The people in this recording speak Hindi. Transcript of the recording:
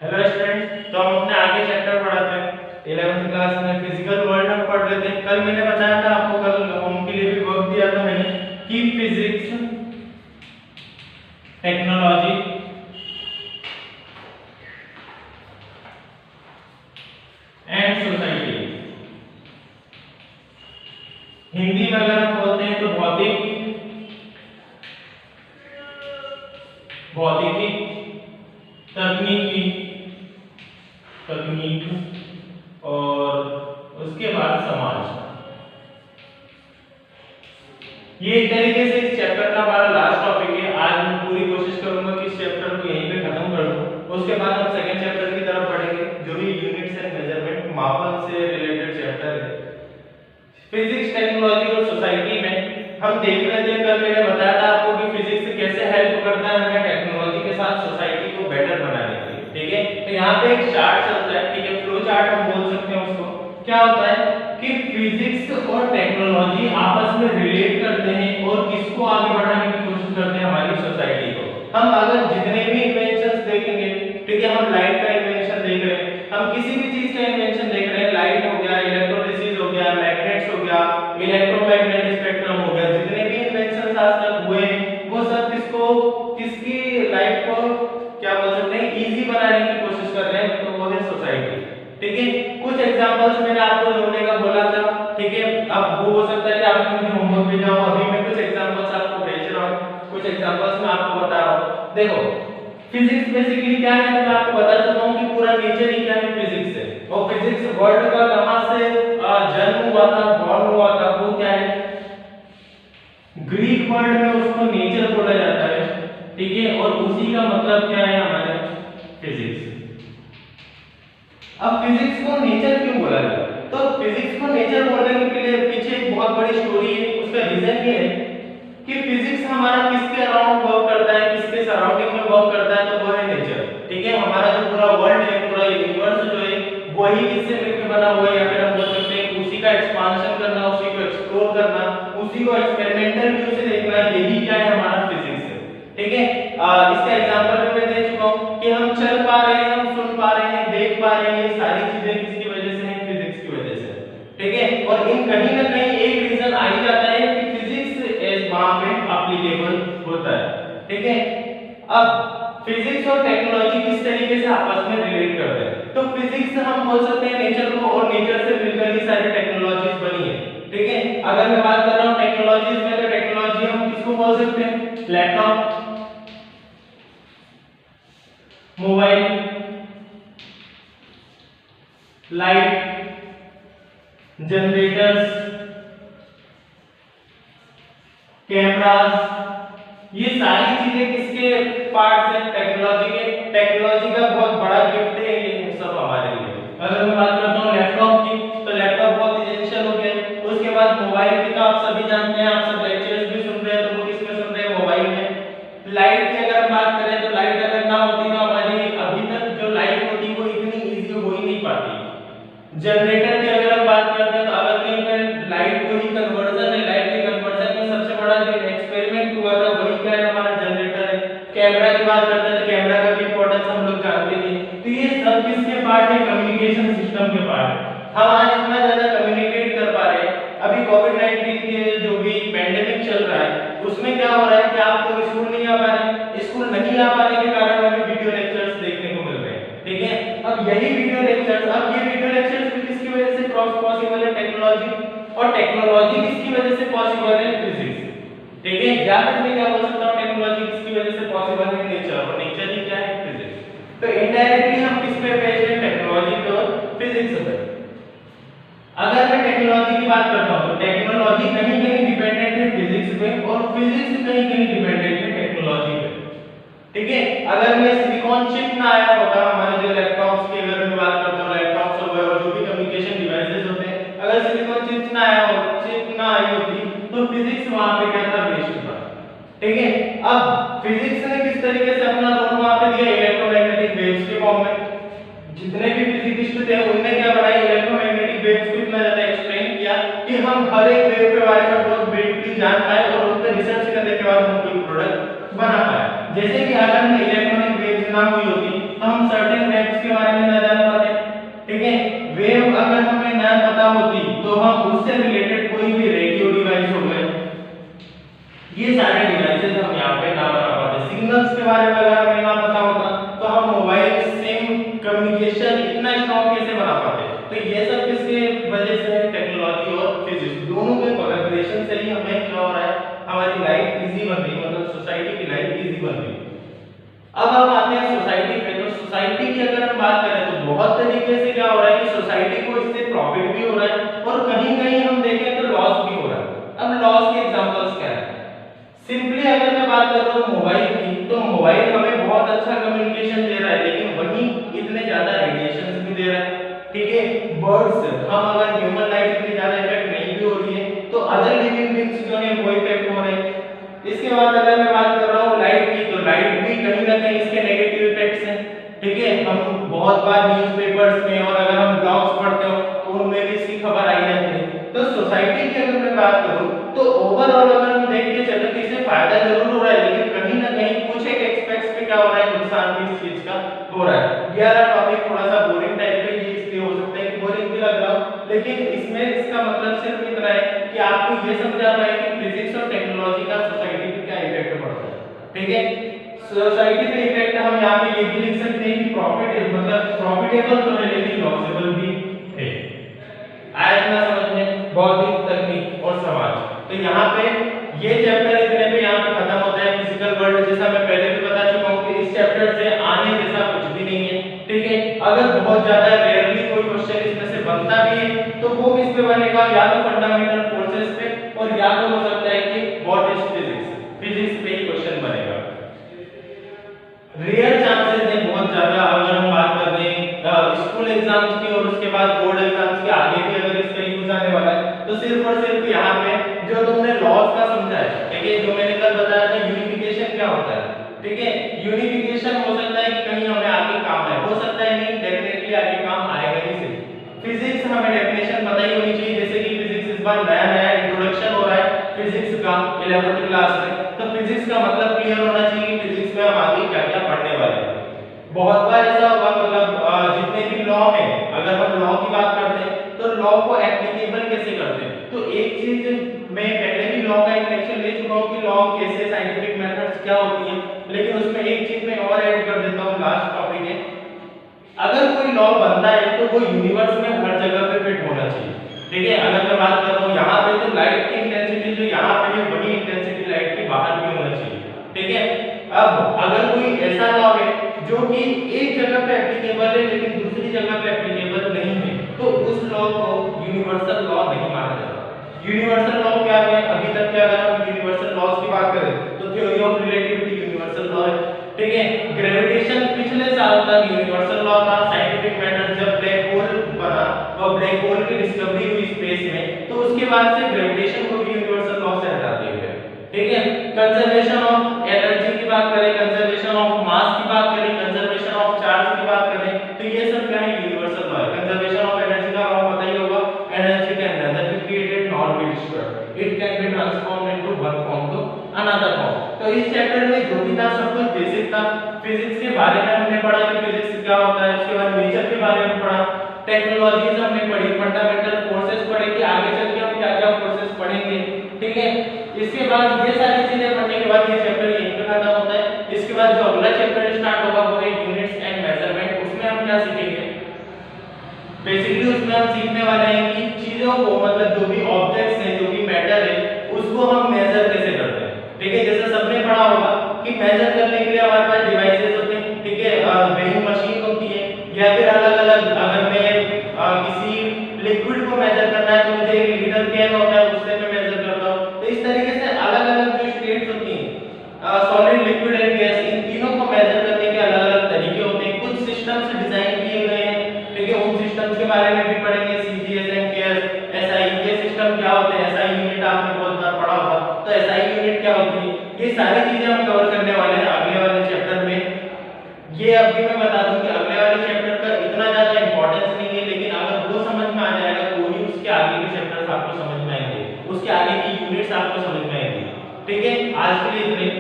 हेलो स्टूडेंट्स, तो हम अपने आगे चैप्टर पढ़ाते हैं। 11वीं क्लास में फिजिकल वर्ल्ड हम पढ़ रहे थे। कल मैंने बताया था आपको, कल होम के लिए भी वर्क दिया था मैंने कि physics, technology and society, Hindi में अगर हम बोलते हैं तो भौतिकी, तकनीक और उसके बाद समाज। ये एक तरीके से इस चैप्टर का हमारा लास्ट टॉपिक है। आज मैं पूरी कोशिश करूंगा कि इस चैप्टर को यहीं पे खत्म कर दूं। उसके बाद हम सेकंड चैप्टर की तरफ बढ़ेंगे, जो भी यूनिट्स एंड मेजरमेंट, मापन से रिलेटेड चैप्टर है। फिजिक्स, टेक्नोलॉजी और सोसाइटी में हम देख रहे थे, कल मैंने बताया था आपको कि फिजिक्स कैसे हेल्प करता है हमें टेक्नोलॉजी के साथ सोसाइटी को बेटर बनाने के लिए। ठीक है, तो यहाँ पे एक चार्ट चलता है, ठीक है, फ्लो चार्ट हम बोल सकते हैं उसको। क्या होता है कि फिजिक्स और टेक्नोलॉजी आपस में रिलेट करते हैं और किसको आगे बढ़ाने की कोशिश करते हैं, हमारी सोसाइटी को। हम अगर जितने भी इन्वेंशंस देखेंगे, ठीक है, हम लाइट का इन्वेंशन देख रहे हैं, हम किसी भी चीज का इन्वेंशन देख रहे हैं, लाइट हो गया, इलेक्ट्रोलिसिस हो गया, मैग्नेट्स हो गया, इलेक्ट्रोमैग्नेटिक स्पेक्ट्रम हो गया, जितने भी इन्वेंशंस आज तक हुए वो सब किसकी लाइफ को क्या बोल सकते हैं, इजी बनाने की कोशिश कर रहे हैं, तो वो है सोसाइटी। ठीक है, कुछ एग्जांपल्स मैंने आपको जोड़ने का बोला था। ठीक है, अब वो हो सकता है कि आपने मुझे होमवर्क भेजा हो, अभी मैं कुछ एग्जांपल्स आपको भेज रहा हूं, कुछ एग्जांपल्स मैं आपको बता रहा हूं। देखो, फिजिक्स बेसिकली क्या है, मैं आपको बता चुका हूं कि पूरा नेचर ही क्या है, फिजिक्स है। और फिजिक्स वर्ल्ड का कहां से जन्म हुआ था, बॉर्न हुआ था, वो क्या है, ग्रीक वर्ड में उसको नेचर बोला जाता है। ठीक है, और उसी का मतलब क्या है, हमारे फिजिक्स। अब फिजिक्स को नेचर क्यों बोला जाता है? तो फिजिक्स को नेचर बोलने के लिए पीछे एक बहुत बड़ी स्टोरी है। उसका रीजन ये है कि फिजिक्स हमारा किसके अराउंड वर्क करता है, किसके सराउंडिंग में वर्क करता है, तो वो है नेचर। ठीक है, हमारा जो पूरा वर्ल्ड है, पूरा यूनिवर्स जो है, वही किससे मिलकर बना हुआ है, या फिर हम बोल सकते हैं उसी का एक्सपांशन करना, उसी को एक्सप्लोर करना, उसी को एक्सपेरिमेंटल व्यू से देखना, यही क्या है, हमारा फिजिक्स है। ठीक है, इसका एग्जांपल भी मैं दे चुका हूं कि हम चल पा रहे हैं, हम सुन पा रहे हैं, देख पा रहे हैं, ये सारी चीजें किसकी वजह से हैं, फिजिक्स की वजह से। ठीक है, और इन कहीं ना कहीं एक रीजन आ ही जाता है कि फिजिक्स इस वहां पे एप्लीकेबल होता है। ठीक है, अब फिजिक्स और टेक्नोलॉजी किस तरीके से आपस में रिलेट करते हैं, तो फिजिक्स हम बोल सकते हैं नेचर को, और नेचर से मिलकर ही सारी टेक्नोलॉजीज बनी है। ठीक है, अगर मैं बात कर रहा हूं टेक्नोलॉजीज में, तो टेक्नोलॉजी हम किसको बोल सकते हैं, laptop, mobile, light, generators, cameras, ये सारी चीजें किसके पार्ट्स हैं, टेक्नोलॉजी के। टेक्नोलॉजी का बहुत बड़ा गिफ्ट है ये सब हमारे लिए। अगर मैं बात करता हूँ लैपटॉप की, तो लैपटॉप बहुत एसेंशियल हो गया। उसके बाद मोबाइल की तो आप सभी जानते हैं, आप सब लेक्चर्स भी सुन रहे हैं, तो वो किसमें सुन रहे हैं, मोबाइल में। लाइट की अगर बात करें, तो लाइट अगर ना होती तो हमारी अभी तक जो लाइट होती वो इतनी इजी हो ही नहीं पाती। जनरेटर की अगर हम बात करते हैं, तो अगर कहीं पर लाइट को ही कन्वर्जन है, लाइट के कन्वर्जन में सबसे बड़ा जो एक्सपेरिमेंट हुआ था वही क्या है, हमारा जनरेटर है। कैमरा की बात करते हैं, तो कैमरा का भी इंपॉर्टेंस हम लोग जानते हैं। तो ये सब किसके पार्ट है, कम्युनिकेशन सिस्टम के पार्ट है। हम आज इतना ज्यादा कम्युनिकेट कर पा रहे हैं। अभी कोविड-19 के जो भी पेंडेमिक चल रहा है, उसमें क्या हो रहा है कि आप लोग स्कूल नहीं आ पा रहे, स्कूल नहीं आ पाने के कारण हमें वीडियो लेक्चर्स देखने को मिल रहे हैं। ठीक है, अब यही वीडियो लेक्चर्स, अब ये वीडियो लेक्चर्स भी किसकी वजह से पॉसिबल है, टेक्नोलॉजी। और टेक्नोलॉजी किसकी वजह से पॉसिबल है, फिजिक्स। ठीक है, या फिर मैं क्या बोल सकता हूं, टेक्नोलॉजी किसकी वजह से पॉसिबल है, नेचर। और नेचर ही क्या है, फिजिक्स। तो इनडायरेक्टली हम किस पे बेस्ड है, टेक्नोलॉजी पे और फिजिक्स पे। अगर मैं टेक्नोलॉजी की बात करता हूं, तो टेक्नोलॉजी कहीं कहीं डिपेंडेंट है फिजिक्स पे, और फिजिक्स कहीं कहीं डिपेंडेंट है टेक्नोलॉजी पे। ठीक है, अगर मैं सिलिकॉन चिप ना आया होता, हमारे जो लैपटॉप्स की अगर मैं बात करता हूं, लैपटॉप्स हो गए और जो भी कम्युनिकेशन डिवाइसेस होते हैं, अगर सिलिकॉन चिप ना आया हो, चिप ना आई होती, तो फिजिक्स वहां पे क्या था, वेस्ट था। ठीक है, अब फिजिक्स ने किस तरीके से अपना रोल वहां पे दिया, इलेक्ट्रोमैग्नेटिक वेव्स के फॉर्म में। जितने भी फिजिसिस्ट थे उनने क्या बनाई, इलेक्ट्रोमैग्नेटिक वेव्स को इतना ज्यादा एक्सप्लेन किया कि हम हर एक वेव के बारे में बहुत ब्रीफली जान पाए, और उन पर रिसर्च करने के बाद हम कोई प्रोडक्ट बना पाए। जैसे कि अगर इलेक्ट्रॉनिक वेव्स ना हुई होती, तो हम सर्टेन वेव्स उससे रिलेटेड कोई भी रेडियो डिवाइस हो गए, ये सारे डिवाइसेस हम यहाँ पे ना बना पाते। सिग्नल्स के बारे में अगर हमें ना पता होता तो हम मोबाइल सिम कम्युनिकेशन इतना स्ट्रॉन्ग कैसे बना पाते। तो ये सब किसके वजह से है, टेक्नोलॉजी और फिजिक्स दोनों के कोलैबोरेशन से ही हमें क्या हो रहा है, हमारी लाइफ इजी बन रही है, मतलब सोसाइटी की लाइफ इजी बन रही है। अब हम आते हैं सोसाइटी पे। तो सोसाइटी की अगर हम बात करें तो बहुत तरीके से क्या हो रहा है कि सोसाइटी को इससे प्रॉफिट भी हो रहा है और कहीं कहीं हम देखें तो लॉस भी हो रहा है। अब लॉस के एग्जांपल्स क्या है, सिंपली अगर मैं बात कर रहा हूँ मोबाइल की, तो मोबाइल हमें बहुत अच्छा कम्युनिकेशन दे रहा है, लेकिन वहीं इतने ज्यादा रेडिएशंस भी दे रहा है। ठीक है, बर्ड्स, हम अगर ह्यूमन लाइफ इतनी ज्यादा इफेक्ट नहीं भी हो रही है तो अदर लिविंग बीइंग्स जो है वो इफेक्ट हो रहे हैं। इसके बाद अगर मैं बात कर रहा हूँ लाइट की, तो लाइट भी कहीं ना कहीं इसके नेगेटिव इफेक्ट्स हैं। ठीक है, हम बहुत बार न्यूज़पेपर्स में और अगर हम ब्लॉग्स पढ़ते हो तो उनमें भी इसकी खबर आई जाती है। तो सोसाइटी की अगर मैं बात करूँ तो ओवरऑल अगर हम देख के चले तो इससे फायदा जरूर हो रहा है, लेकिन कहीं ना कहीं कुछ एक एस्पेक्ट्स पे क्या हो रहा है, नुकसान भी इस चीज का हो रहा है। ये वाला टॉपिक थोड़ा सा बोरिंग टाइप का ये इसलिए हो सकता है कि बोरिंग भी लग रहा हो, लेकिन इसमें इसका मतलब सिर्फ इतना है कि आपको ये समझा पाए कि फिजिक्स और टेक्नोलॉजी का सोसाइटी पे क्या इफेक्ट पड़ता है। ठीक है, सोसाइटी पे इफेक्ट हम यहाँ पे ये भी लिख सकते हैं कि प्रॉफिट मतलब प्रॉफिटेबल तो है लेकिन लॉसेबल भी है। आया इतना समझ में, भौतिक, तकनीक और समाज। तो यहाँ पे ये चैप्टर इतने पे यहाँ पे खत्म होता है। फिजिकल वर्ल्ड जैसा मैं पहले भी बता चुका हूँ कि इस चैप्टर से आने जैसा कुछ भी नहीं है। ठीक है, अगर बहुत ज्यादा रेयरली कोई क्वेश्चन इसमें से बनता भी है तो वो किस पे बनेगा, या तो फंडामेंटल फोर्सेस पे और या तो हो सकता है कि व्हाट इज फिजिक्स, फिजिक्स पे ही क्वेश्चन बनेगा। रेयर चांसेस है बहुत ज्यादा, अगर हम बात कर रहे हैं स्कूल एग्जाम्स की और उसके बाद बोर्ड एग्जाम्स के आगे भी अगर इसका यूज आने वाला है तो सिर्फ और सिर्फ यहाँ पे जो तुमने लॉस का समझा है। ठीक है, जो मैंने कल बताया था यूनिफिकेशन क्या होता है। ठीक है, यूनिफिकेशन हो सकता है कि कहीं हमें आगे काम है, हो सकता है नहीं, डेफिनेटली आगे काम आएगा ही सही। फिजिक्स हमें डेफिनेशन पता ही होनी चाहिए, जैसे कि फिजिक्स इस बार नया नया इंट्रोडक्शन हो रहा है फिजिक्स का 11th क्लास में, तो फिजिक्स का मतलब क्लियर होना चाहिए कि फिजिक्स में हम आगे क्या क्या पढ़ने वाले हैं। बहुत बार ऐसा होगा, मतलब जितने भी लॉ हैं, अगर हम लॉ की बात करते हैं तो लॉ को एप्लीकेबल कैसे करते हैं। तो एक चीज मैं पहले भी लॉ का एक लेक्चर ले चुका हूं कि लॉ कैसे, साइंटिफिक मेथड्स क्या होती हैं, लेकिन उसमें एक चीज मैं और ऐड कर देता हूं, लास्ट टॉपिक है, अगर कोई लॉ बनता है तो वो यूनिवर्स में हर जगह पे फिट होना चाहिए। ठीक है, अगर मैं बात कर रहा हूं यहाँ पे तो लाइट की इंटेंसिटी जो यहाँ पे है वही इंटेंसिटी लाइट के बाहर भी होना चाहिए। ठीक है, अब अगर कोई ऐसा लॉ है जो कि एक जगह पे एप्लीकेबल है लेकिन दूसरी जगह पे एप्लीकेबल नहीं है तो उस लॉ को यूनिवर्सल लॉ नहीं माना जाता। यूनिवर्सल लॉ क्या है, अभी तक क्या अगर हम यूनिवर्सल लॉज की बात करें तो theory of relativity universal law है। ठीक है, ग्रेविटेशन पिछले साल तक यूनिवर्सल लॉ था। साइंटिफिक मेथड जब ब्लैक होल बना और ब्लैक होल की डिस्कवरी हुई स्पेस में तो उसके बाद से ग्रेविटेशन को भी यूनिवर्सल लॉ से हटा दिया गया। ठीक है, कंजर्वेशन ऑफ एनर्जी की बात करें, कंजर्वेशन ऑफ मास की बात करें, कंजर्वेशन ऑफ चार्ज की बात करें तो ये सब क्या है, यूनिवर्सल लॉ है। कंजर्वेशन ऑफ एनर्जी का लॉ पता ही होगा, energy can neither be created nor be destroyed, it can be transformed into one form to another form. तो इस चैप्टर में जो भी था सब कुछ बेसिक था। फिजिक्स के बारे में हमने पढ़ा कि फिजिक्स क्या होता है, उसके बाद नेचर के बारे में पढ़ा, टेक्नोलॉजीज हमने पढ़ी, फंडामेंटल फोर्सेस पढ़े कि आगे चल के हम क्या क्या फोर्सेस पढ़ेंगे। ठीक है, इसके बाद ये सारी चीजें पढ़ने के बाद ये चैप्टर यहीं पे खत्म होता है। इसके बाद जो अगला चैप्टर स्टार्ट होगा वो है यूनिट्स एंड मेजरमेंट। उसमें हम क्या सीखेंगे, बेसिकली उसमें हम सीखने वाले हैं कि चीजों को, मतलब जो भी ऑब्जेक्ट्स हैं, जो भी मैटर है, उसको हम मेजर कैसे करते हैं। ठीक है, जैसे सबने पढ़ा होगा कि मेजर करने के लिए हमारे पास डिवाइसेस होते हैं। ठीक है, वेइंग मशीन होती है या फिर अलग अलग, अगर मैं किसी लिक्विड को मेजर करना है तो मुझे एक लीटर कैन होता है उससे मैं मेजर करता हूं। तो इस तरीके से अलग अलग जो स्टेट्स होती हैं, सॉलिड, लिक्विड एंड गैस, इन तीनों को मेजर करने के अलग अलग तरीके होते हैं। कुछ सिस्टम्स डिजाइन किए गए हैं। ठीक है, उन सिस्टम्स के बारे में भी पढ़ेंगे, सीजीएस, एमकेएस, एसआई, ये सिस्टम क्या होते हैं, एसआई यूनिट आपने बहुत बार पढ़ा होगा, तो एसआई यूनिट क्या होती है, ये सारी चीजें हम कवर करने वाले हैं अगले वाले चैप्टर में। ये अभी मैं बता दूं कि अगले वाले चैप्टर का इतना ज्यादा इंपॉर्टेंस नहीं है, लेकिन अगर वो समझ में आ जाएगा तो ही उसके आगे के चैप्टर्स आपको समझ में आएंगे, उसके आगे की यूनिट्स आपको समझ में आएंगी। ठीक है, आज के लिए इतने।